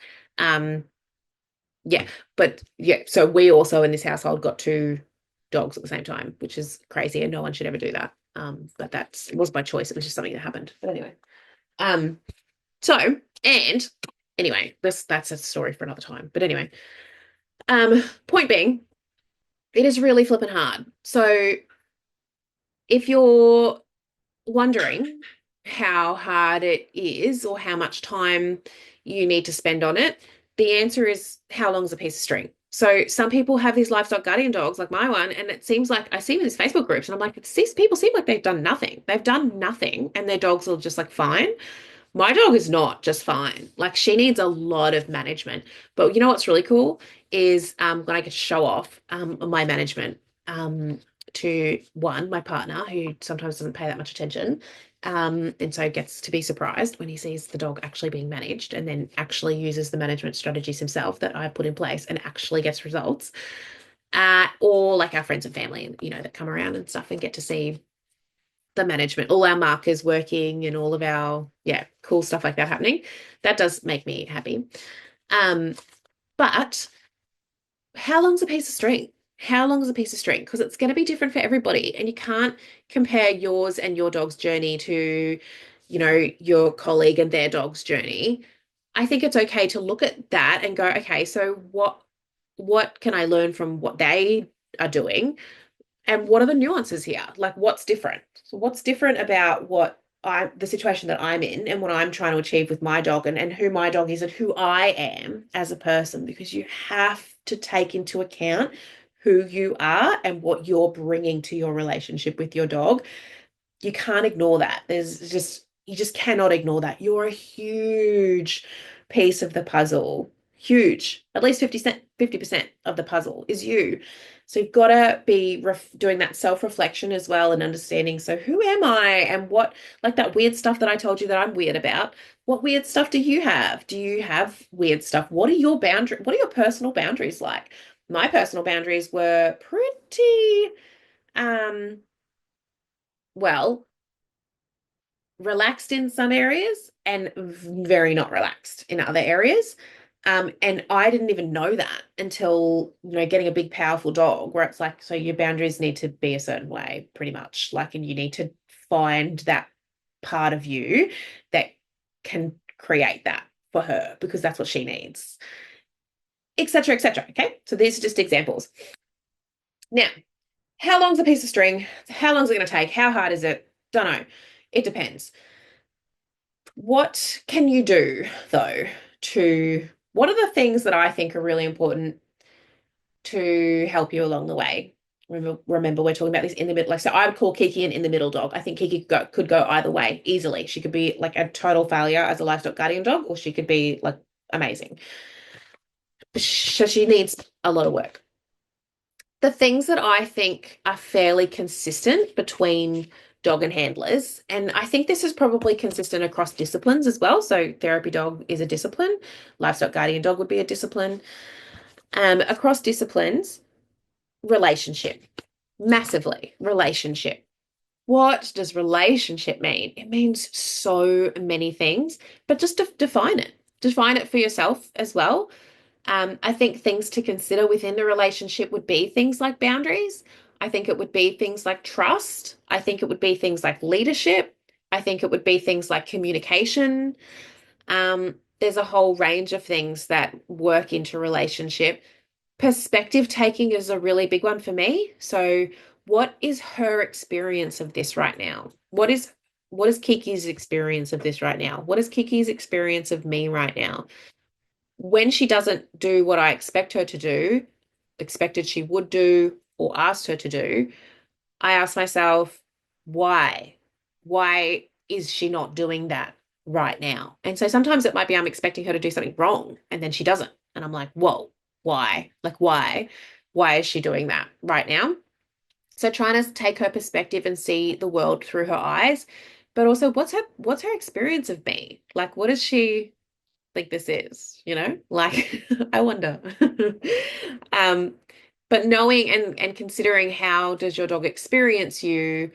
yeah, so we also in this household got 2 dogs at the same time, which is crazy, and no one should ever do that. But it was by choice. It was just something that happened. But anyway, so and anyway, that's a story for another time. But anyway, point being, it is really flipping hard. So if you're wondering how hard it is or how much time you need to spend on it, the answer is how long is a piece of string. So some people have these livestock guardian dogs like my one, and it seems like I see them in these Facebook groups and I'm like, these people seem like they've done nothing. They've done nothing and their dogs are just like fine. My dog is not just fine. Like she needs a lot of management. But you know what's really cool is when I get to show off my management to my partner who sometimes doesn't pay that much attention. And so gets to be surprised when he sees the dog actually being managed and then actually uses the management strategies himself that I put in place and actually gets results. Or like our friends and family, that come around and stuff and get to see the management, all our markers working and all of our, cool stuff like that happening. That does make me happy. But how long's a piece of string? How long is a piece of string? Because it's going to be different for everybody. And you can't compare yours and your dog's journey to, your colleague and their dog's journey. I think it's okay to look at that and go, okay, so what can I learn from what they are doing? And what are the nuances here? Like what's different? So what's different about the situation that I'm in and what I'm trying to achieve with my dog and who my dog is and who I am as a person, because you have to take into account who you are and what you're bringing to your relationship with your dog. You can't ignore that. You just cannot ignore that. You're a huge piece of the puzzle. Huge. At least 50% of the puzzle is you. So you've got to be doing that self-reflection as well and understanding. So who am I and what, like that weird stuff that I told you that I'm weird about? What weird stuff do you have? Do you have weird stuff? What are your boundaries? What are your personal boundaries like? My personal boundaries were pretty, um, well, relaxed in some areas and very not relaxed in other areas. And I didn't even know that until, getting a big, powerful dog where it's like, so your boundaries need to be a certain way, pretty much. Like, and you need to find that part of you that can create that for her because that's what she needs, etc., etc. Okay. So these are just examples. Now, how long's a piece of string? How long is it going to take? How hard is it? Don't know. It depends. What can you do, though, what are the things that I think are really important to help you along the way? Remember, we're talking about this in the middle. Like, so I would call Kiki an in the middle dog. I think Kiki could go either way easily. She could be like a total failure as a livestock guardian dog, or she could be like amazing. So she needs a lot of work. The things that I think are fairly consistent between dog and handlers, and I think this is probably consistent across disciplines as well. So therapy dog is a discipline, livestock guardian dog would be a discipline. Across disciplines, relationship, massively relationship. What does relationship mean? It means so many things, but just define it. Define it for yourself as well. I think things to consider within the relationship would be things like boundaries. I think it would be things like trust. I think it would be things like leadership. I think it would be things like communication. There's a whole range of things that work into relationship. Perspective taking is a really big one for me. So, what is her experience of this right now? What is Kiki's experience of this right now? What is Kiki's experience of me right now? When she doesn't do what I expect her to do, expected she would do, or asked her to do, I ask myself, why? Why is she not doing that right now? And so sometimes it might be I'm expecting her to do something wrong and then she doesn't. And I'm like, whoa, why? Like, why? Why is she doing that right now? So trying to take her perspective and see the world through her eyes, but also what's her experience of me? Like, what does she think this is, like I wonder. um but knowing and considering how does your dog experience you,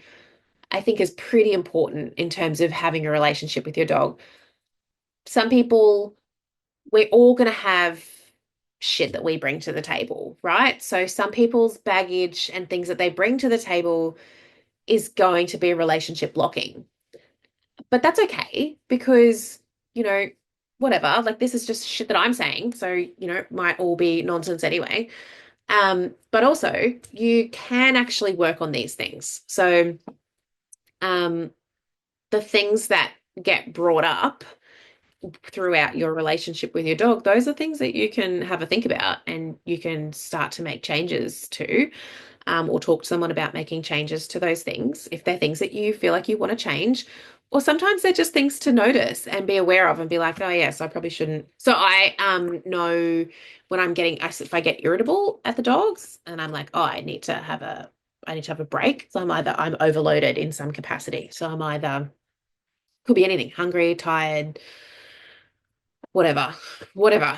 I think is pretty important in terms of having a relationship with your dog. Some people, we're all going to have shit that we bring to the table, right? So some people's baggage and things that they bring to the table is going to be relationship blocking. But that's okay because, whatever, like this is just shit that I'm saying. So, might all be nonsense anyway. But also you can actually work on these things. So, the things that get brought up throughout your relationship with your dog, those are things that you can have a think about and you can start to make changes to, or talk to someone about making changes to those things if they're things that you feel like you want to change. Or sometimes they're just things to notice and be aware of and be like, oh yes, I probably shouldn't. So I know when if I get irritable at the dogs and I'm like, oh, I need to have a break. So I'm overloaded in some capacity. So I'm either, could be anything, hungry, tired, whatever,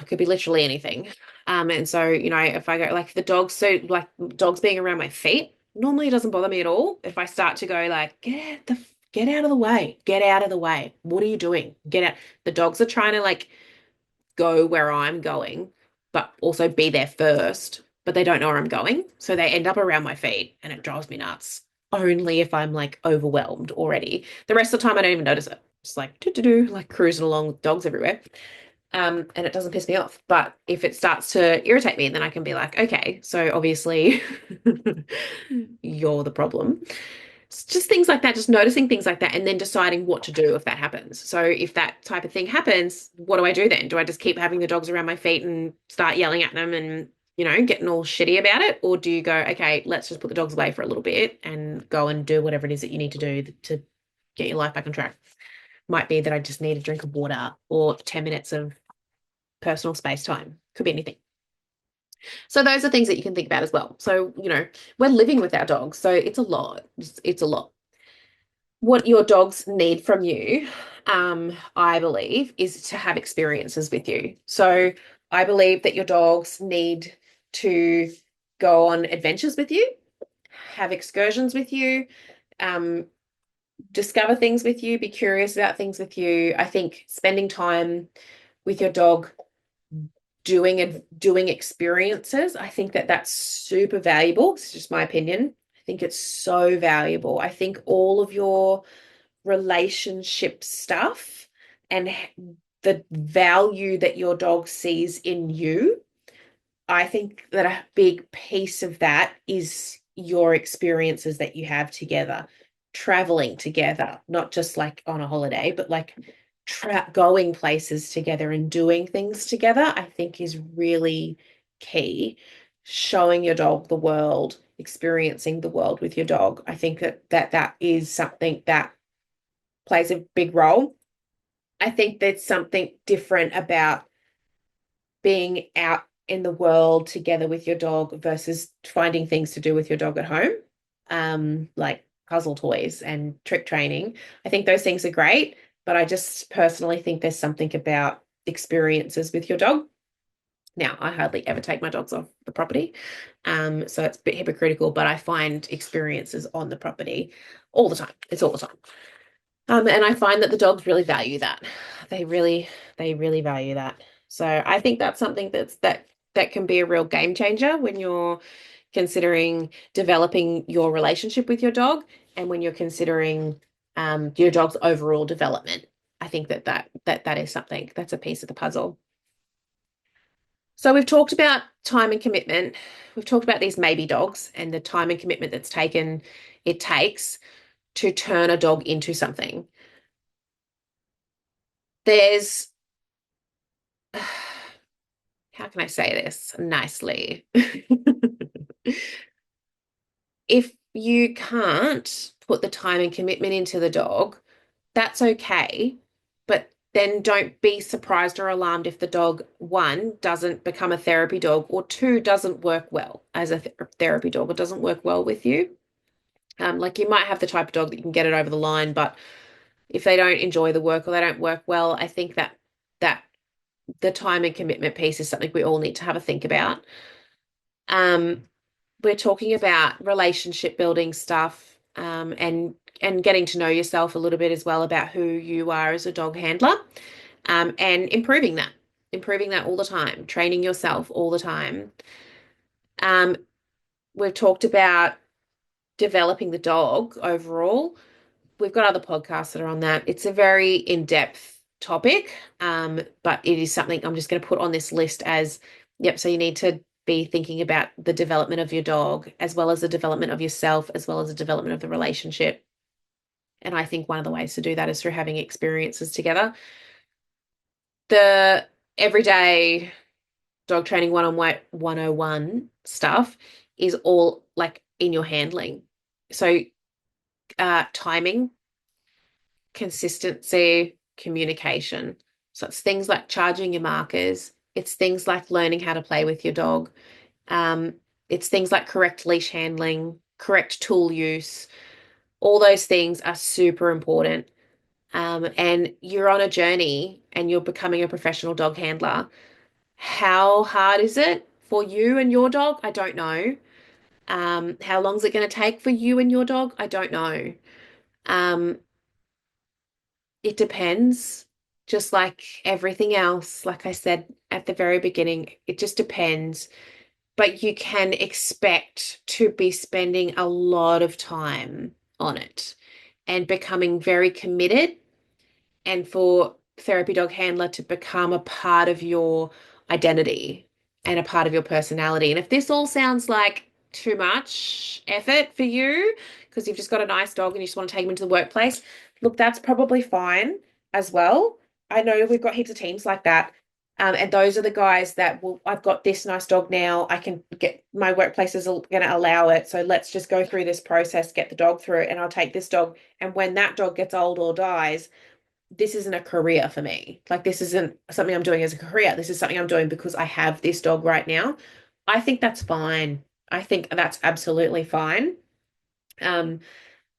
could be literally anything. And so, if I go like the dogs, so like dogs being around my feet, normally it doesn't bother me at all. If I start to go like, get out of the way, get out of the way. What are you doing? Get out. The dogs are trying to like go where I'm going, but also be there first, but they don't know where I'm going. So they end up around my feet and it drives me nuts. Only if I'm like overwhelmed already. The rest of the time I don't even notice it. Just like like cruising along with dogs everywhere. And it doesn't piss me off. But if it starts to irritate me, then I can be like, okay, so obviously you're the problem. It's just things like that, just noticing things like that, and then deciding what to do if that happens. So if that type of thing happens, what do I do then? Do I just keep having the dogs around my feet and start yelling at them and getting all shitty about it? Or do you go, okay, let's just put the dogs away for a little bit and go and do whatever it is that you need to do to get your life back on track? Might be that I just need a drink of water or 10 minutes of personal space time. Could be anything. So those are things that you can think about as well. So, we're living with our dogs, so it's a lot. It's a lot. What your dogs need from you, I believe, is to have experiences with you. So I believe that your dogs need to go on adventures with you, have excursions with you, um, discover things with you, be curious about things with you. I think spending time with your dog doing experiences, I think that that's super valuable. It's just my opinion. I think it's so valuable. I think all of your relationship stuff and the value that your dog sees in you, I think that a big piece of that is your experiences that you have together, traveling together, not just like on a holiday, but like going places together and doing things together, I think is really key. Showing your dog the world, experiencing the world with your dog. I think that is something that plays a big role. I think there's something different about being out in the world together with your dog versus finding things to do with your dog at home, like puzzle toys and trick training. I think those things are great, but I just personally think there's something about experiences with your dog. Now, I hardly ever take my dogs off the property, so it's a bit hypocritical, but I find experiences on the property all the time. It's all the time. And I find that the dogs really value that. They really value that. So I think that's something that can be a real game changer when you're considering developing your relationship with your dog and when you're considering your dog's overall development. I think that is something that's a piece of the puzzle. So we've talked about time and commitment. We've talked about these maybe dogs and the time and commitment it takes to turn a dog into something. There's, how can I say this nicely? If you can't put the time and commitment into the dog, that's okay. But then don't be surprised or alarmed if the dog, one, doesn't become a therapy dog, or two, doesn't work well as a therapy dog or doesn't work well with you. Like you might have the type of dog that you can get it over the line, but if they don't enjoy the work or they don't work well, I think that the time and commitment piece is something we all need to have a think about. Um, we're talking about relationship building stuff, and getting to know yourself a little bit as well about who you are as a dog handler, and improving that all the time, training yourself all the time. Um, we've talked about developing the dog overall. We've got other podcasts that are on that. It's a very in-depth topic, but it is something I'm just going to put on this list as, yep, so you need to be thinking about the development of your dog, as well as the development of yourself, as well as the development of the relationship. And I think one of the ways to do that is through having experiences together. The everyday dog training 101 stuff is all like in your handling. So timing, consistency, communication. So it's things like charging your markers. It's things like learning how to play with your dog. It's things like correct leash handling, correct tool use. All those things are super important. And you're on a journey and you're becoming a professional dog handler. How hard is it for you and your dog? I don't know. How long is it going to take for you and your dog? I don't know. Um, it depends, just like everything else. Like I said at the very beginning, it just depends. But you can expect to be spending a lot of time on it and becoming very committed, and for therapy dog handler to become a part of your identity and a part of your personality. And if this all sounds like too much effort for you because you've just got a nice dog and you just want to take him into the workplace, look, that's probably fine as well. I know we've got heaps of teams like that. And those are the guys that, well, I've got this nice dog now. I can get, my workplace is going to allow it. So let's just go through this process, get the dog through it, and I'll take this dog. And when that dog gets old or dies, this isn't a career for me. Like, this isn't something I'm doing as a career. This is something I'm doing because I have this dog right now. I think that's fine. I think that's absolutely fine. Um,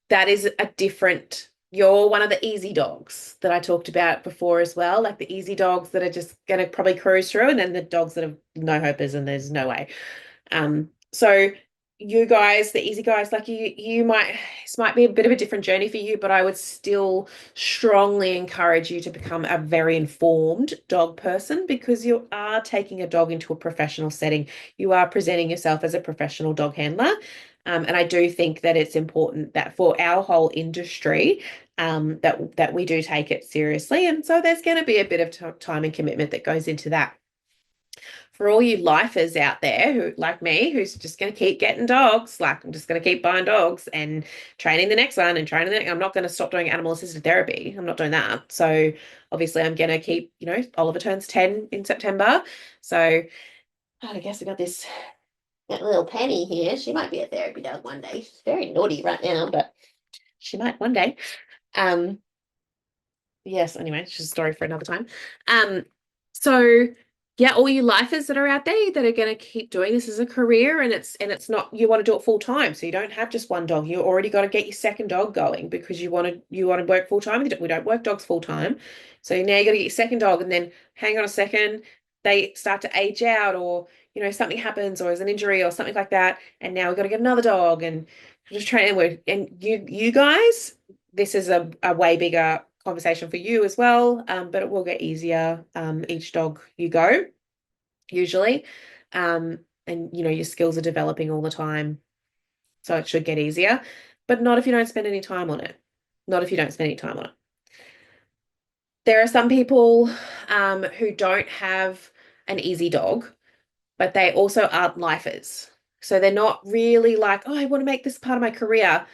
that is a different, you're one of the easy dogs that I talked about before as well, like the easy dogs that are just going to probably cruise through, and then the dogs that have no hopers and there's no way. So you guys, the easy guys, like you might, this might be a bit of a different journey for you, but I would still strongly encourage you to become a very informed dog person, because you are taking a dog into a professional setting. You are presenting yourself as a professional dog handler. And I do think that it's important that for our whole industry, that we do take it seriously. And so there's going to be a bit of time and commitment that goes into that. For all you lifers out there who, like me, who's just going to keep getting dogs, like I'm just going to keep buying dogs and training the next one and training the next, I'm not going to stop doing animal assisted therapy. I'm not doing that. So obviously I'm going to keep, Oliver turns 10 in September. So I guess I got this that little Penny here. She might be a therapy dog one day. She's very naughty right now, but she might one day. Yes, anyway, it's just a story for another time. So yeah, all you lifers that are out there that are going to keep doing this as a career, and it's not, you want to do it full time, so you don't have just one dog. You already got to get your second dog going because you want to work full time. We don't work dogs full time, so now you got to get your second dog, and then hang on a second, they start to age out, or something happens, or there's an injury or something like that, and now we've got to get another dog, and just training. And you guys, this is a way bigger conversation for you as well, but it will get easier each dog you go, usually. And your skills are developing all the time, so it should get easier, but not if you don't spend any time on it. Not if you don't spend any time on it. There are some people who don't have an easy dog, but they also aren't lifers. So they're not really like, oh, I want to make this part of my career.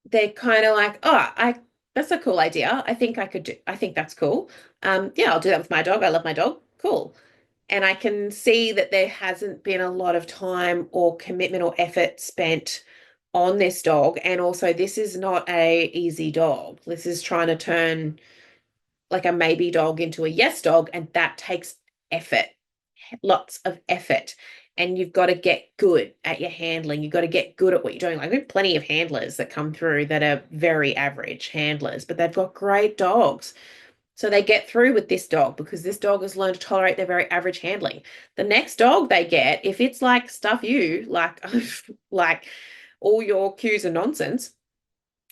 They're kind of like, oh, that's a cool idea. I think that's cool. Yeah, I'll do that with my dog. I love my dog. Cool. And I can see that there hasn't been a lot of time or commitment or effort spent on this dog. And also, this is not a easy dog. This is trying to turn like a maybe dog into a yes dog, and that takes effort, lots of effort. And you've got to get good at your handling. You've got to get good at what you're doing. Like, there's plenty of handlers that come through that are very average handlers, but they've got great dogs. So they get through with this dog because this dog has learned to tolerate their very average handling. The next dog they get, if it's like stuff you, like like all your cues are nonsense,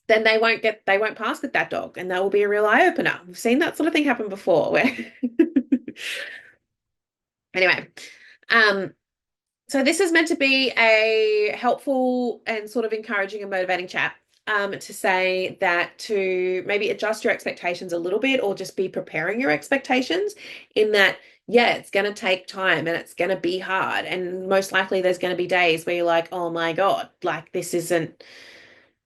then they won't pass with that dog, and that will be a real eye opener. We've seen that sort of thing happen before where anyway, so this is meant to be a helpful and sort of encouraging and motivating chat, to say that to maybe adjust your expectations a little bit, or just be preparing your expectations in that, yeah, it's going to take time and it's going to be hard. And most likely there's going to be days where you're like, oh my God, like this isn't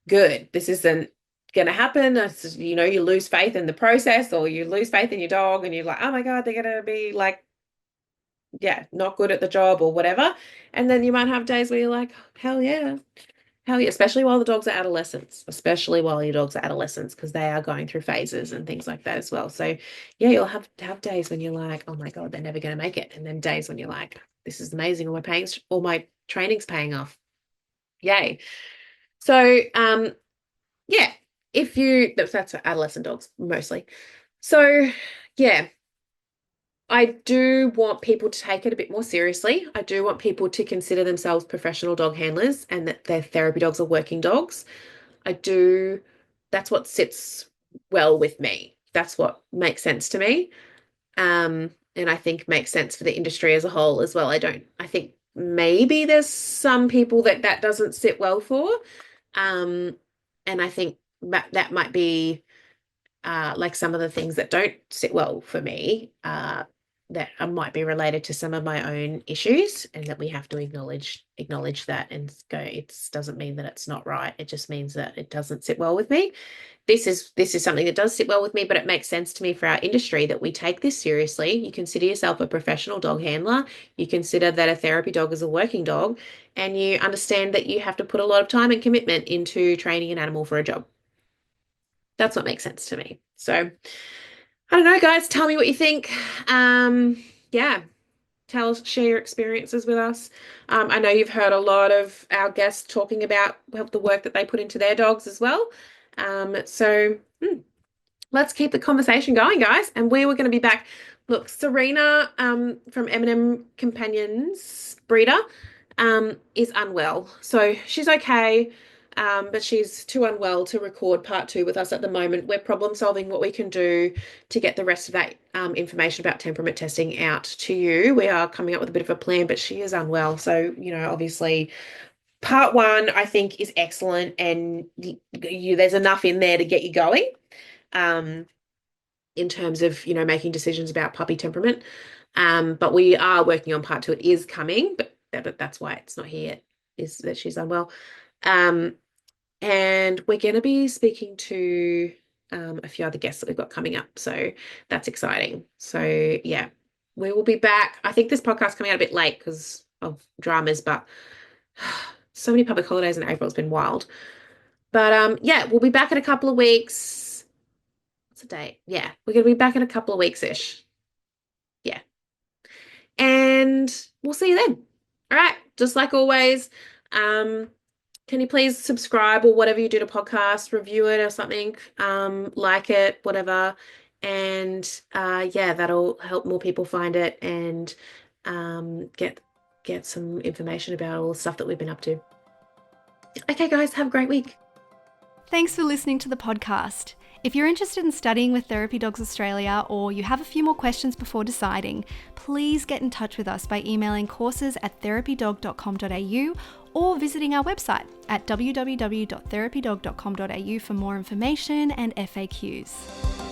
good. This isn't going to happen. You lose faith in the process, or you lose faith in your dog, and you're like, oh my God, they're going to be like, yeah, not good at the job or whatever. And then you might have days where you're like, hell yeah. Hell yeah, especially while the dogs are adolescents, especially while your dogs are adolescents, because they are going through phases and things like that as well. So yeah, you'll have to have days when you're like, oh my God, they're never going to make it. And then days when you're like, this is amazing. All my training's paying off. Yay. So yeah, that's for adolescent dogs mostly. So yeah, I do want people to take it a bit more seriously. I do want people to consider themselves professional dog handlers and that their therapy dogs are working dogs. I do. That's what sits well with me. That's what makes sense to me. And I think makes sense for the industry as a whole as well. I think maybe there's some people that doesn't sit well for. And I think that might be like some of the things that don't sit well for me. that might be related to some of my own issues, and that we have to acknowledge that and go, it doesn't mean that it's not right. It just means that it doesn't sit well with me. This is something that does sit well with me, but it makes sense to me for our industry that we take this seriously. You consider yourself a professional dog handler. You consider that a therapy dog is a working dog, and you understand that you have to put a lot of time and commitment into training an animal for a job. That's what makes sense to me. So I don't know, guys, tell me what you think. Yeah, share your experiences with us. I know you've heard a lot of our guests talking about the work that they put into their dogs as well. Let's keep the conversation going, guys. And we were going to be back. Look, Serena from M&M Companions breeder is unwell. So she's okay. But she's too unwell to record part 2 with us at the moment. We're problem solving what we can do to get the rest of that information about temperament testing out to you. We are coming up with a bit of a plan, but she is unwell. So, obviously part 1, I think, is excellent, and there's enough in there to get you going in terms of, making decisions about puppy temperament. But we are working on part 2. It is coming, but that's why it's not here yet, is that she's unwell. And we're going to be speaking to a few other guests that we've got coming up. So that's exciting. So yeah, we will be back. I think this podcast's coming out a bit late because of dramas, but so many public holidays in April. It's been wild. But yeah, we'll be back in a couple of weeks. What's the date? Yeah, we're going to be back in a couple of weeks-ish. Yeah. And we'll see you then. All right. Just like always, can you please subscribe or whatever you do to podcast, review it or something, like it, whatever. And yeah, that'll help more people find it and get some information about all the stuff that we've been up to. Okay, guys, have a great week. Thanks for listening to the podcast. If you're interested in studying with Therapy Dogs Australia, or you have a few more questions before deciding, please get in touch with us by emailing courses@therapydog.com.au or visiting our website at www.therapydog.com.au for more information and FAQs.